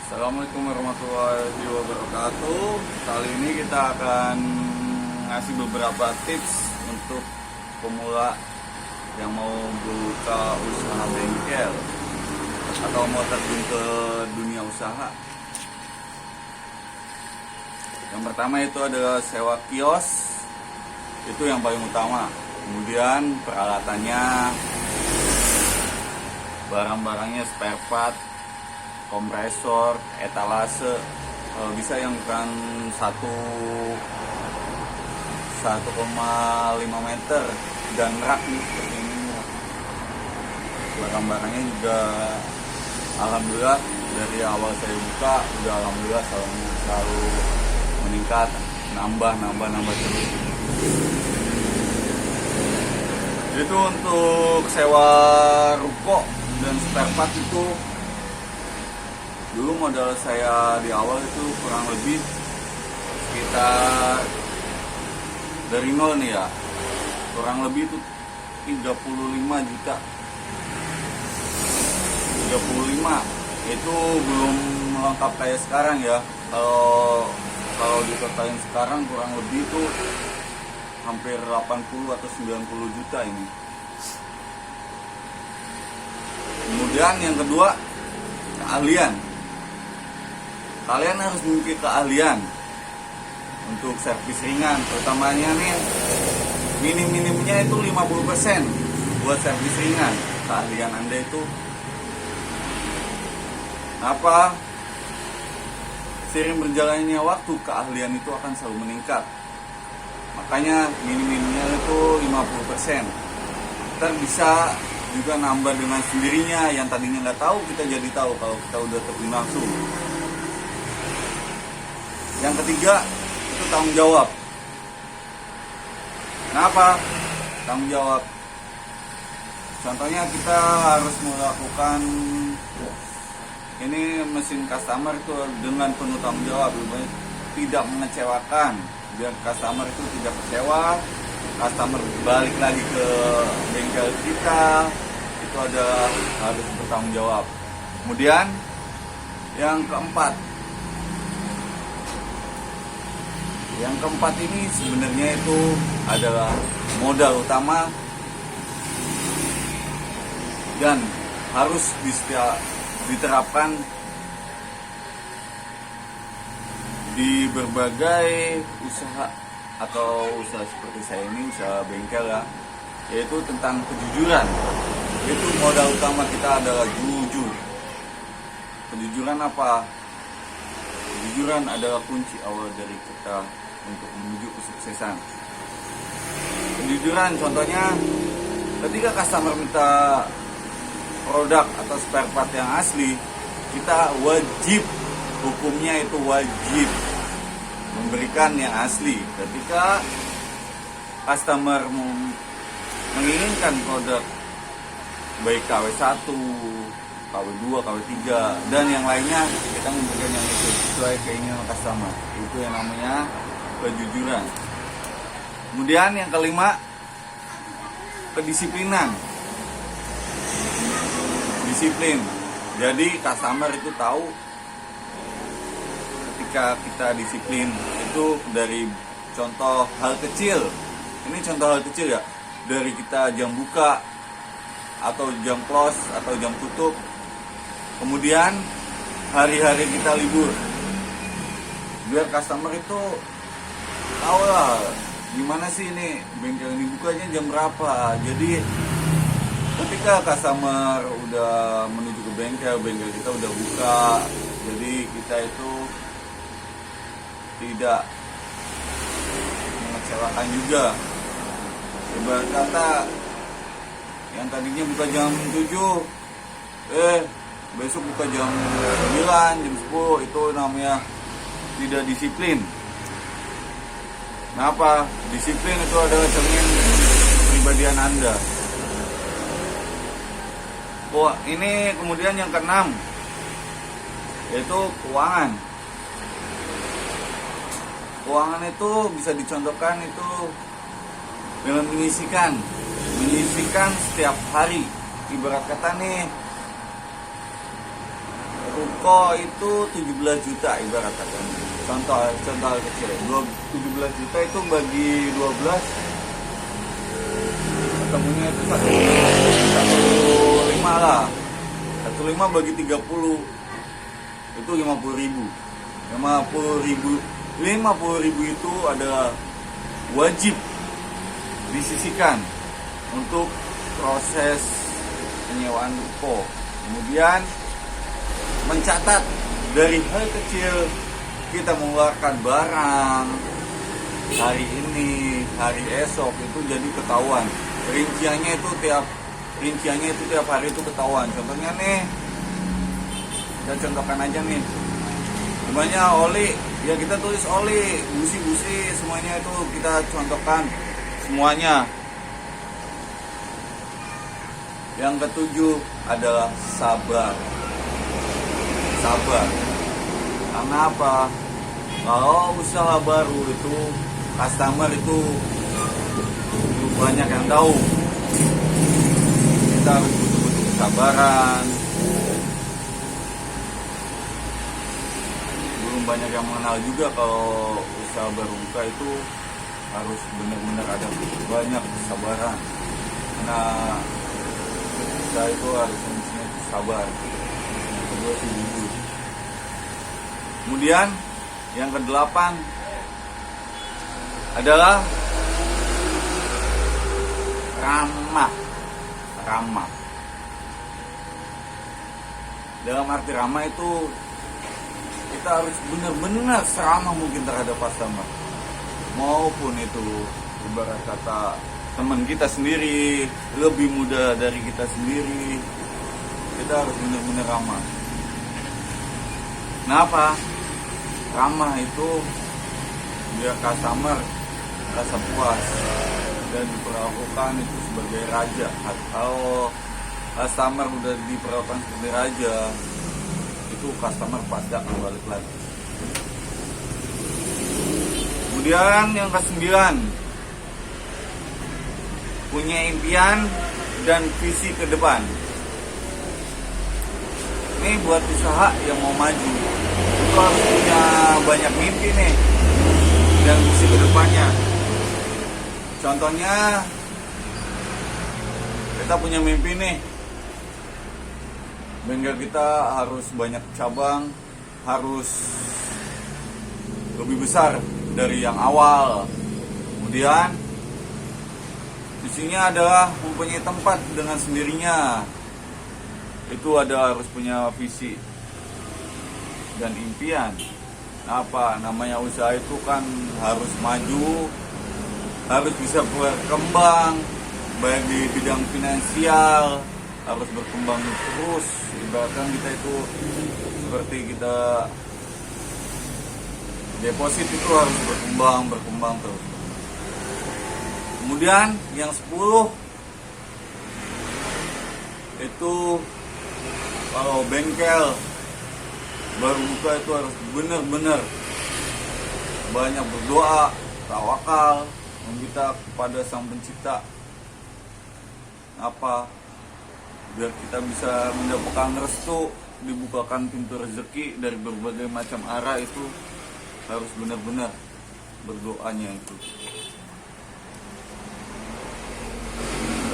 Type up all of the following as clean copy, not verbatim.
Assalamualaikum warahmatullahi wabarakatuh. Kali ini kita akan ngasih beberapa tips untuk pemula yang mau buka usaha bengkel atau mau terjun ke dunia usaha. Yang pertama itu adalah sewa kios, itu yang paling utama. Kemudian peralatannya, barang-barangnya, spare part, kompresor, etalase, bisa yang bukan 1,5 meter dan rak seperti ini. Barang-barangnya juga alhamdulillah dari awal saya buka udah alhamdulillah selalu meningkat, nambah terus. Itu untuk sewa ruko dan spare part itu dulu modal saya di awal itu kurang lebih sekitar dari nol nih ya, kurang lebih itu 35 juta. 35 itu belum lengkap kayak sekarang ya. Kalau ditotalin sekarang kurang lebih itu hampir 80 atau 90 juta ini. Kemudian yang kedua, keahlian. Kalian harus memiliki keahlian untuk servis ringan, terutamanya nih minim-minimnya itu 50% buat servis ringan. Keahlian Anda itu apa? Seiring berjalannya waktu, keahlian itu akan selalu meningkat. Makanya minim-minimnya itu 50%. Ntar bisa juga nambah dengan sendirinya, yang tadinya nggak tahu kita jadi tahu kalau kita udah terjun langsung. Yang ketiga itu tanggung jawab. Kenapa? Tanggung jawab. Contohnya kita harus melakukan ini mesin customer itu dengan penuh tanggung jawab, tidak mengecewakan, biar customer itu tidak kecewa. Customer balik lagi ke bengkel kita, itu harus bertanggung jawab. Kemudian yang keempat ini sebenarnya itu adalah modal utama dan harus diterapkan di berbagai usaha atau usaha seperti saya ini, usaha bengkel ya, yaitu tentang kejujuran. Itu modal utama kita adalah jujur. Kejujuran apa? Kejujuran adalah kunci awal dari kita untuk menuju kesuksesan. Kejujuran contohnya ketika customer minta produk atau spare part yang asli, kita wajib, hukumnya itu wajib memberikan yang asli. Ketika customer menginginkan produk baik KW1, KW2, KW3 dan yang lainnya, kita memberikan yang itu sesuai keinginan customer. Itu yang namanya kejujuran. Kemudian yang kelima, kedisiplinan. Disiplin. Jadi customer itu tahu ketika kita disiplin itu dari contoh hal kecil. Ini contoh hal kecil ya. Dari kita jam buka atau jam close atau jam tutup. Kemudian hari-hari kita libur. Biar customer itu tahu lah gimana sih ini bengkel ini bukanya jam berapa. Jadi ketika customer udah menuju ke bengkel kita udah buka. Jadi kita itu tidak mengecewakan juga. Ibarat kata yang tadinya buka jam 7, besok buka jam 9, jam 10, itu namanya tidak disiplin. Kenapa? Disiplin itu adalah cermin kepribadian Anda. Ini kemudian yang keenam, yaitu keuangan. Keuangan itu bisa dicontohkan itu dengan menyisihkan setiap hari. Ibarat kata nih, ruko itu 17 juta ibaratkan. Contoh hal kecil. 17 juta itu bagi 12 ketemunya itu 1,5 lah. 1,5 bagi 30 itu 50.000. 50.000 itu adalah wajib disisihkan untuk proses penyewaan ruko. Kemudian mencatat dari hal kecil kita mengeluarkan barang hari ini, hari esok itu jadi ketahuan. Rinciannya itu tiap hari itu ketahuan. Contohnya nih, kita contohkan aja nih. Semuanya oli, ya kita tulis oli, busi semuanya itu kita contohkan semuanya. Yang ketujuh adalah sabar. Karena apa? Kalau usaha baru itu customer itu banyak yang tahu. Kita harus betul-betul kesabaran. Belum banyak yang mengenal juga kalau usaha baru buka itu harus benar-benar ada banyak kesabaran. Karena usaha itu harus mempunyai sabar. Kedua sih jujur. Kemudian yang ke-8 adalah ramah. Dalam arti ramah itu kita harus benar-benar seramah mungkin terhadap customer. Maupun itu ibarat kata teman kita sendiri, lebih muda dari kita sendiri, kita harus benar-benar ramah. Kenapa? Ramah itu biar customer rasa puas dan diperlakukan itu sebagai raja. Kalau customer udah diperlakukan sebagai raja, itu customer pasti akan balik lagi. Kemudian yang ke-9, punya impian dan visi ke depan. Ini buat usaha yang mau maju, itu harus punya banyak mimpi nih dan visi ke depannya. Contohnya kita punya mimpi nih, bengkel kita harus banyak cabang, harus lebih besar dari yang awal. Kemudian visinya adalah mempunyai tempat dengan sendirinya. Itu harus punya visi dan impian. Apa namanya usaha itu kan harus maju, harus bisa berkembang, baik di bidang finansial, harus berkembang terus. Ibaratkan kita itu seperti kita deposit itu harus berkembang terus. Kemudian yang 10 itu kalau bengkel baru buka itu harus benar-benar banyak berdoa, tawakal, meminta kepada Sang Pencipta. Apa? Biar kita bisa mendapatkan restu, dibukakan pintu rezeki dari berbagai macam arah, itu harus benar-benar berdoanya itu.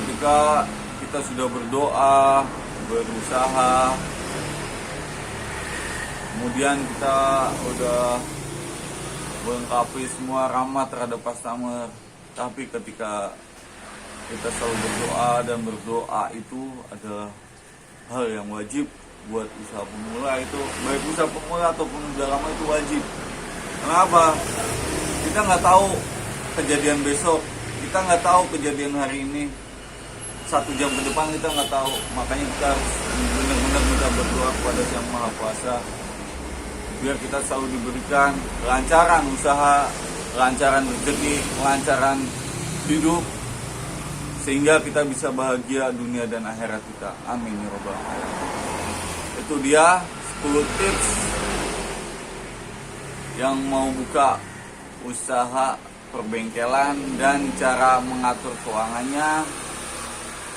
Ketika kita sudah berdoa, berusaha, kemudian kita udah melengkapi semua ramah terhadap customer, tapi ketika kita selalu berdoa, dan berdoa itu adalah hal yang wajib buat usaha pemula. Itu baik usaha pemula ataupun udah lama itu wajib. Kenapa? Kita nggak tahu kejadian besok, kita nggak tahu kejadian hari ini, 1 jam ke depan kita nggak tahu. Makanya kita harus benar-benar minta berdoa kepada Yang Maha Kuasa biar kita selalu diberikan kelancaran usaha, kelancaran rezeki, kelancaran hidup, sehingga kita bisa bahagia dunia dan akhirat kita. Amin ya rabbal alamin. Itu dia 10 tips yang mau buka usaha perbengkelan dan cara mengatur keuangannya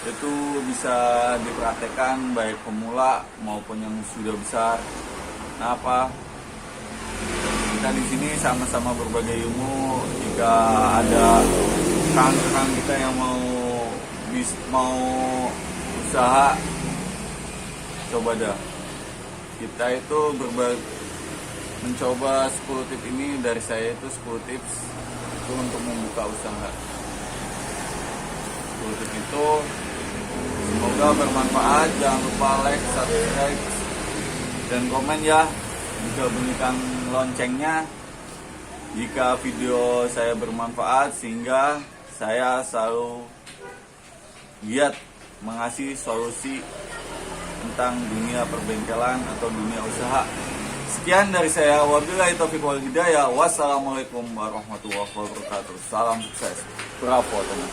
itu bisa dipraktekkan baik pemula maupun yang sudah besar. Kenapa? Kita di sini sama-sama berbagi ilmu. Jika ada rekan-rekan kita yang mau usaha, coba dah. Kita itu mencoba 10 tips ini dari saya, itu 10 tips itu untuk membuka usaha. 10 tips itu semoga bermanfaat. Jangan lupa like, subscribe, dan komen ya. Juga bunyikan loncengnya jika video saya bermanfaat, sehingga saya selalu giat mengasih solusi tentang dunia perbengkelan atau dunia usaha. Sekian dari saya, wabillahi taufiq wal hidayah. Wassalamualaikum warahmatullahi wabarakatuh. Salam sukses. Bravo teman.